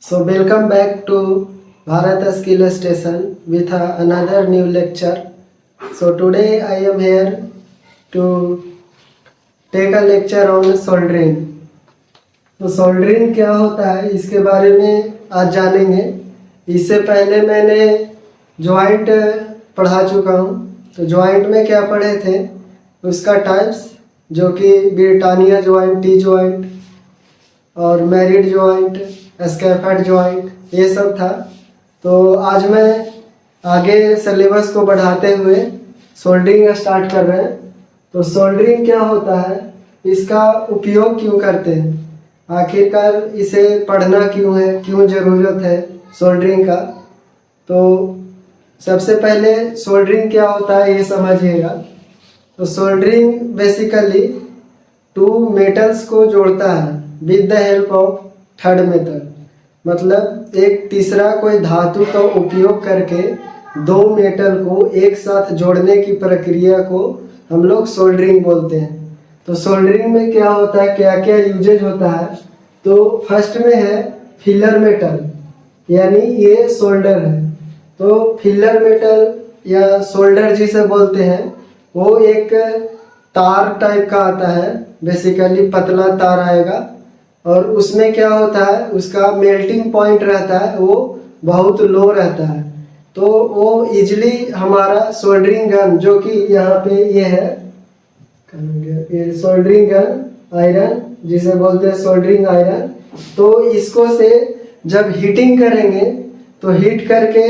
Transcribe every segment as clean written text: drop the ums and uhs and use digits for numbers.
So welcome back to Bharat Skill Station with another new lecture. So today I am here to take a lecture on soldering. तो soldering क्या होता है इसके बारे में आज जानेंगे। इससे पहले मैंने जॉइंट पढ़ा चुका हूँ। तो जॉइंट में क्या पढ़े थे उसका टाइप्स, जो कि ब्रिटानिया जॉइंट, टी जॉइंट और मैरिड जॉइंट, स्कैफोल्ड जॉइंट, ये सब था। तो आज मैं आगे सिलेबस को बढ़ाते हुए सोल्डरिंग स्टार्ट कर रहे हैं। तो सोल्डरिंग क्या होता है, इसका उपयोग क्यों करते हैं, आखिरकार इसे पढ़ना क्यों है, क्यों ज़रूरत है सोल्डरिंग का। तो सबसे पहले सोल्डरिंग क्या होता है ये समझिएगा। तो सोल्डरिंग बेसिकली टू मेटल्स को जोड़ता है with the help of third metal, मतलब एक तीसरा कोई धातु का उपयोग करके दो मेटल को एक साथ जोड़ने की प्रक्रिया को हम लोग सोल्डरिंग बोलते हैं। तो सोल्डरिंग में क्या होता है, क्या क्या यूजेज होता है। तो फर्स्ट में है फिलर मेटल, यानी ये सोल्डर है। तो फिलर मेटल या सोल्डर जिसे बोलते हैं वो एक तार टाइप का आता है, बेसिकली पतला तार आएगा और उसमें क्या होता है, उसका मेल्टिंग पॉइंट रहता है वो बहुत लो रहता है। तो वो इजली हमारा सोल्डरिंग गन, जो कि यहाँ पे ये है, ये सोल्डरिंग गन आयरन जिसे बोलते हैं सोल्डरिंग आयरन। तो इसको से जब हीटिंग करेंगे तो हीट करके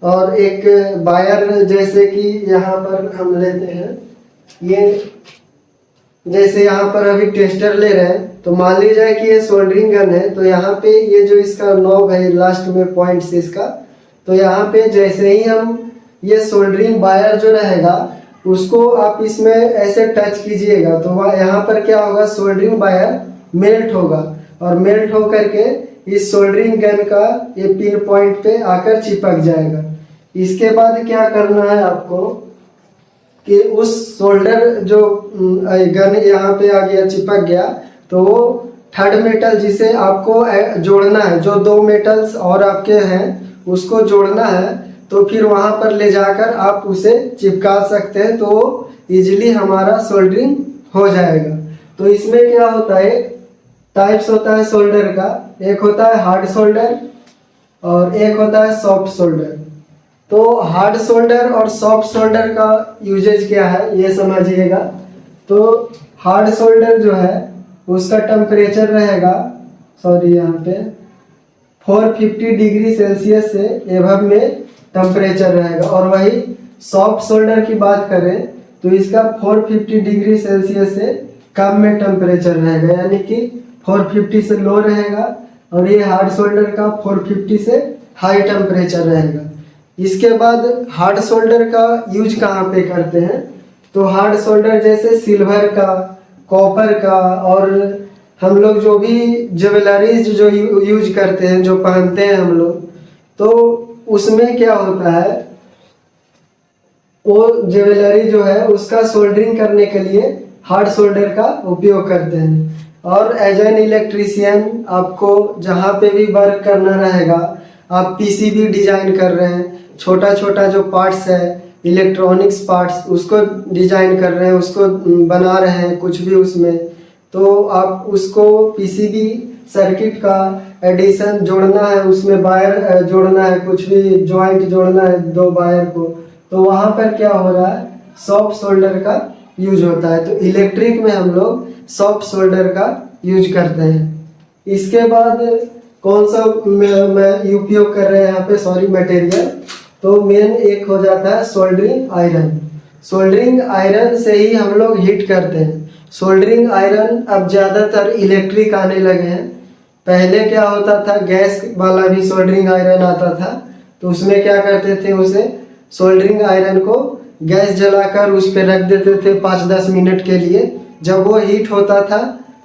और एक वायर, जैसे कि यहाँ पर हम लेते हैं, ये जैसे यहाँ पर अभी टेस्टर ले रहे हैं, तो मान लीजिए कि ये सोल्डरिंग गन है। तो यहाँ पे ये जो इसका नॉब है लास्ट में पॉइंट्स इसका, तो यहाँ पे जैसे ही हम ये सोल्डरिंग वायर जो रहेगा उसको आप इसमें ऐसे टच कीजिएगा तो यहाँ पर क्या होगा, सोल्डरिंग वायर मेल्ट होगा और मेल्ट हो करके इस सोल्डरिंग गन का ये पिन पॉइंट पे आकर चिपक जाएगा। इसके बाद क्या करना है आपको कि उस सोल्डर जो गन यहाँ पे आ गया, चिपक गया, तो वो थर्ड मेटल जिसे आपको जोड़ना है, जो दो मेटल्स और आपके हैं उसको जोड़ना है, तो फिर वहाँ पर ले जाकर आप उसे चिपका सकते हैं। तो इजीली हमारा सोल्डरिंग हो जाएगा। तो इसमें क्या होता है, टाइप्स होता है सोल्डर का, एक होता है हार्ड सोल्डर और एक होता है सॉफ्ट सोल्डर। तो हार्ड सोल्डर और सॉफ्ट सोल्डर का यूजेज क्या है ये समझिएगा। तो हार्ड सोल्डर जो है उसका टेम्परेचर रहेगा, यहाँ पे 450 डिग्री सेल्सियस से एबव में टेम्परेचर रहेगा। और वही सॉफ्ट सोल्डर की बात करें तो इसका 450 डिग्री सेल्सियस से कम में टेम्परेचर रहेगा, यानी कि 450 से लो रहेगा और ये हार्ड सोल्डर का 450 से हाई टेम्परेचर रहेगा। इसके बाद हार्ड सोल्डर का यूज कहाँ पे करते हैं, तो हार्ड सोल्डर जैसे सिल्वर का, कॉपर का, और हम लोग जो भी ज्वेलरीज जो यूज करते हैं, जो पहनते हैं हम लोग, तो उसमें क्या होता है, वो ज्वेलरी जो है उसका सोल्डरिंग करने के लिए हार्ड सोल्डर का उपयोग करते हैं। और एज एन इलेक्ट्रीशियन आपको जहाँ पे भी वर्क करना रहेगा, आप पीसीबी डिजाइन कर रहे हैं, छोटा छोटा जो पार्ट्स है इलेक्ट्रॉनिक्स पार्ट्स, उसको डिजाइन कर रहे हैं, उसको बना रहे हैं कुछ भी उसमें, तो आप उसको पीसीबी सर्किट का एडिशन जोड़ना है, उसमें वायर जोड़ना है, कुछ भी जॉइंट जोड़ना है दो वायर को, तो वहाँ पर क्या हो रहा है, सॉफ्ट सोल्डर का यूज होता है। तो इलेक्ट्रिक में हम लोग सॉफ्ट सोल्डर का यूज करते हैं। इसके बाद कौन सा मैं उपयोग कर रहे हैं यहाँ पे, मटेरियल, तो मेन एक हो जाता है सोल्डरिंग आयरन। सोल्डरिंग आयरन से ही हम लोग हीट करते हैं। सोल्डरिंग आयरन अब ज़्यादातर इलेक्ट्रिक आने लगे हैं। पहले क्या होता था, गैस वाला भी सोल्डरिंग आयरन आता था, तो उसमें क्या करते थे, उसे सोल्डरिंग आयरन को गैस जलाकर उस पर रख देते थे 5-10 मिनट के लिए। जब वो हीट होता था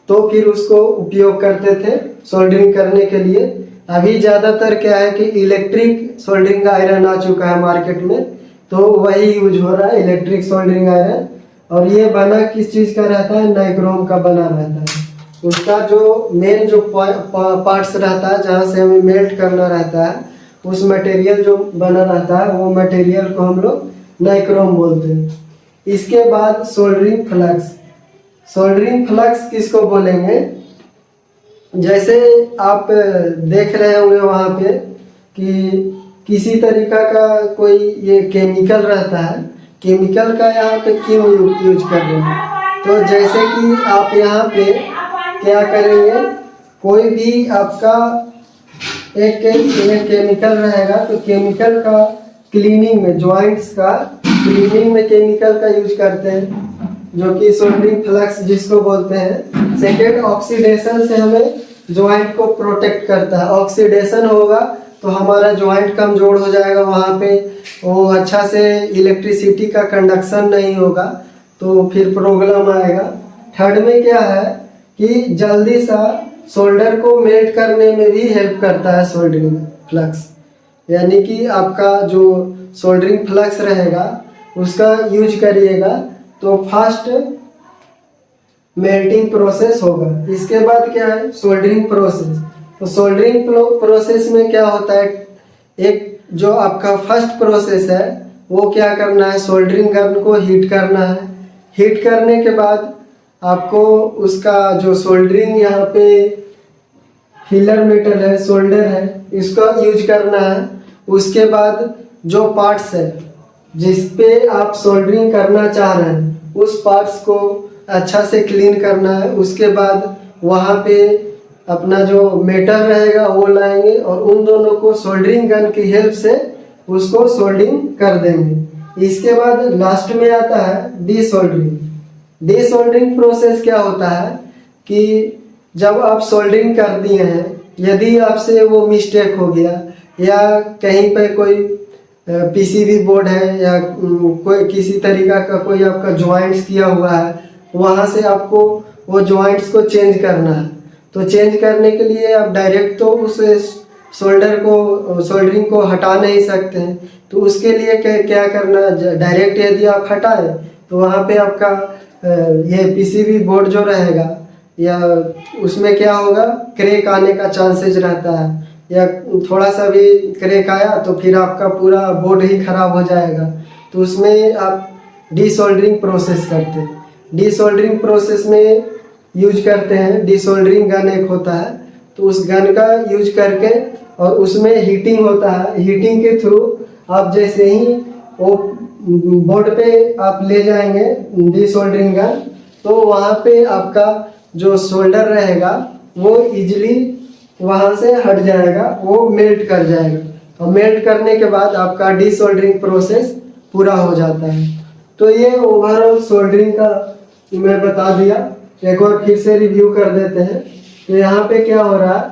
तो फिर उसको उपयोग करते थे सोल्डरिंग करने के लिए। अभी ज़्यादातर क्या है कि इलेक्ट्रिक सोल्डरिंग आयरन आ चुका है मार्केट में, तो वही यूज हो रहा है इलेक्ट्रिक सोल्डरिंग आयरन। और ये बना किस चीज़ का रहता है, नाइक्रोम का बना रहता है। उसका जो मेन जो पार्ट्स रहता है जहाँ से हमें मेल्ट करना रहता है, उस मटेरियल जो बना रहता है वो मटेरियल को हम लोग नाइक्रोम बोलते हैं। इसके बाद सोल्डरिंग फ्लक्स। सोल्डरिंग फ्लक्स किसको बोलेंगे? जैसे आप देख रहे होंगे वहाँ पे कि किसी तरीका का कोई ये केमिकल रहता है, केमिकल का यहाँ पे क्यों यूज कर रहे हैं? तो जैसे कि आप यहाँ पे क्या करेंगे, कोई भी आपका एक केमिकल रहेगा तो केमिकल का क्लीनिंग में, जॉइंट्स का क्लीनिंग में केमिकल का यूज करते हैं, जो कि सोल्डरिंग फ्लक्स जिसको बोलते हैं। सेकेंड, ऑक्सीडेशन से हमें जॉइंट को प्रोटेक्ट करता है। ऑक्सीडेशन होगा तो हमारा जॉइंट कमजोर हो जाएगा, वहाँ पे वो अच्छा से इलेक्ट्रिसिटी का कंडक्शन नहीं होगा तो फिर प्रॉब्लम आएगा। थर्ड में क्या है कि जल्दी सा सोल्डर को मेल्ट करने में भी हेल्प करता है सोल्डरिंग फ्लक्स, यानी कि आपका जो सोल्डरिंग फ्लक्स रहेगा उसका यूज करिएगा तो फास्ट मेल्टिंग प्रोसेस होगा। इसके बाद क्या है, सोल्डरिंग प्रोसेस। तो सोल्डरिंग प्रोसेस में क्या होता है, एक जो आपका फर्स्ट प्रोसेस है वो क्या करना है, सोल्डरिंग गन को हीट करना है। हीट करने के बाद आपको उसका जो सोल्डरिंग यहाँ पे फिलर मेटल है, सोल्डर है, इसका यूज करना है। उसके बाद जो पार्ट्स है जिस पे आप सोल्डरिंग करना चाह रहे हैं उस पार्ट्स को अच्छा से क्लीन करना है। उसके बाद वहाँ पे अपना जो मेटल रहेगा वो लाएंगे और उन दोनों को सोल्डरिंग गन की हेल्प से उसको सोल्डरिंग कर देंगे। इसके बाद लास्ट में आता है डीसोल्डरिंग। डीसोल्डरिंग प्रोसेस क्या होता है कि जब आप सोल्डरिंग कर दिए हैं, यदि आपसे वो मिस्टेक हो गया या कहीं पे कोई पीसीबी बोर्ड है या कोई किसी तरीका का कोई आपका जॉइंट्स किया हुआ है, वहाँ से आपको वो जॉइंट्स को चेंज करना है। तो चेंज करने के लिए आप डायरेक्ट तो उस सोल्डरिंग को हटा नहीं सकते हैं, तो उसके लिए क्या करना, डायरेक्ट यदि आप हटाए तो वहाँ पे आपका ये पीसीबी बोर्ड जो रहेगा या उसमें क्या होगा, क्रैक आने का चांसेस रहता है, या थोड़ा सा भी क्रैक आया तो फिर आपका पूरा बोर्ड ही खराब हो जाएगा। तो उसमें आप डीसोल्डरिंग प्रोसेस करते हैं। डीसोल्डरिंग प्रोसेस में यूज करते हैं, डीसोल्डरिंग गन एक होता है, तो उस गन का यूज करके और उसमें हीटिंग होता है। हीटिंग के थ्रू आप जैसे ही वो बोर्ड पे आप ले जाएंगे डीसोल्डरिंग गन, तो वहाँ पे आपका जो सोल्डर रहेगा वो इजीली वहाँ से हट जाएगा, वो मेल्ट कर जाएगा और मेल्ट करने के बाद आपका डीसोल्डरिंग प्रोसेस पूरा हो जाता है। तो ये ओवरऑल सोल्डरिंग का मैं बता दिया। एक और फिर से रिव्यू कर देते हैं। तो यहाँ पे क्या हो रहा है,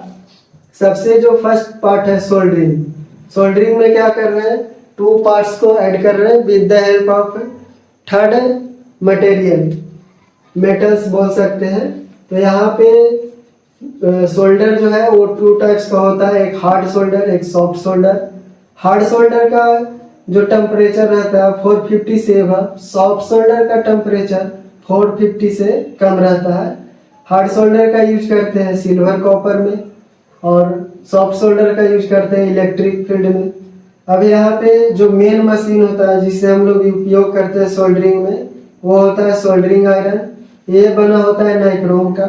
सबसे जो फर्स्ट पार्ट है सोल्डरिंग। सोल्डरिंग में क्या कर रहे हैं, टू पार्ट्स को ऐड कर रहे हैं with the help of third material, metals बोल सकते हैं। तो यहाँ पे सोल्डर जो है वो टू टाइप्स का होता है, एक हार्ड सोल्डर, एक सॉफ्ट सोल्डर। हार्ड सोल्डर का जो टेम्परेचर रहता है 450 से अब, सॉफ्ट सोल्डर का टेम्परेचर 450 से कम रहता है। हार्ड सोल्डर का यूज करते हैं सिल्वर कॉपर में और सॉफ्ट सोल्डर का यूज करते हैं इलेक्ट्रिक फील्ड में। अब यहाँ पे जो मेन मशीन होता है जिससे हम लोग उपयोग करते हैं सोल्डरिंग में, वो होता है सोल्डरिंग आयरन। ये बना होता है नाइक्रोम का,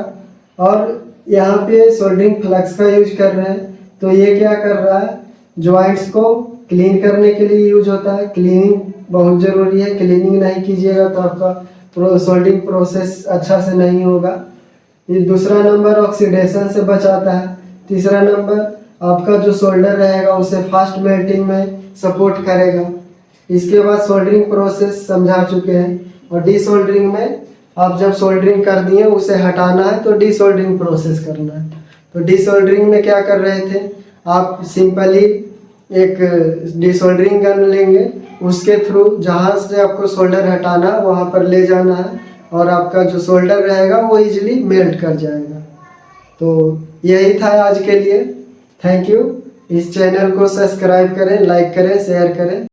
और यहाँ पे सोल्डरिंग फ्लक्स का यूज कर रहे हैं। तो ये क्या कर रहा है, जॉइंट्स को क्लीन करने के लिए यूज होता है। क्लीनिंग बहुत ज़रूरी है, क्लीनिंग नहीं कीजिएगा तो आपका सोल्डरिंग प्रोसेस अच्छा से नहीं होगा। ये दूसरा नंबर ऑक्सीडेशन से बचाता है। तीसरा नंबर आपका जो सोल्डर रहेगा उसे फास्ट मेल्टिंग में सपोर्ट करेगा। इसके बाद सोल्डरिंग प्रोसेस समझा चुके हैं। और डीसोल्डरिंग में आप जब सोल्डरिंग कर दिए उसे हटाना है तो डीसोल्डरिंग प्रोसेस करना है। तो डीसोल्डरिंग में क्या कर रहे थे, आप सिंपली एक डीसोल्डरिंग गन लेंगे, उसके थ्रू जहाँ से आपको सोल्डर हटाना वहाँ पर ले जाना है और आपका जो सोल्डर रहेगा वो इजीली मेल्ट कर जाएगा। तो यही था आज के लिए। Thank you. इस चैनल को सब्सक्राइब करें, लाइक करें, शेयर करें।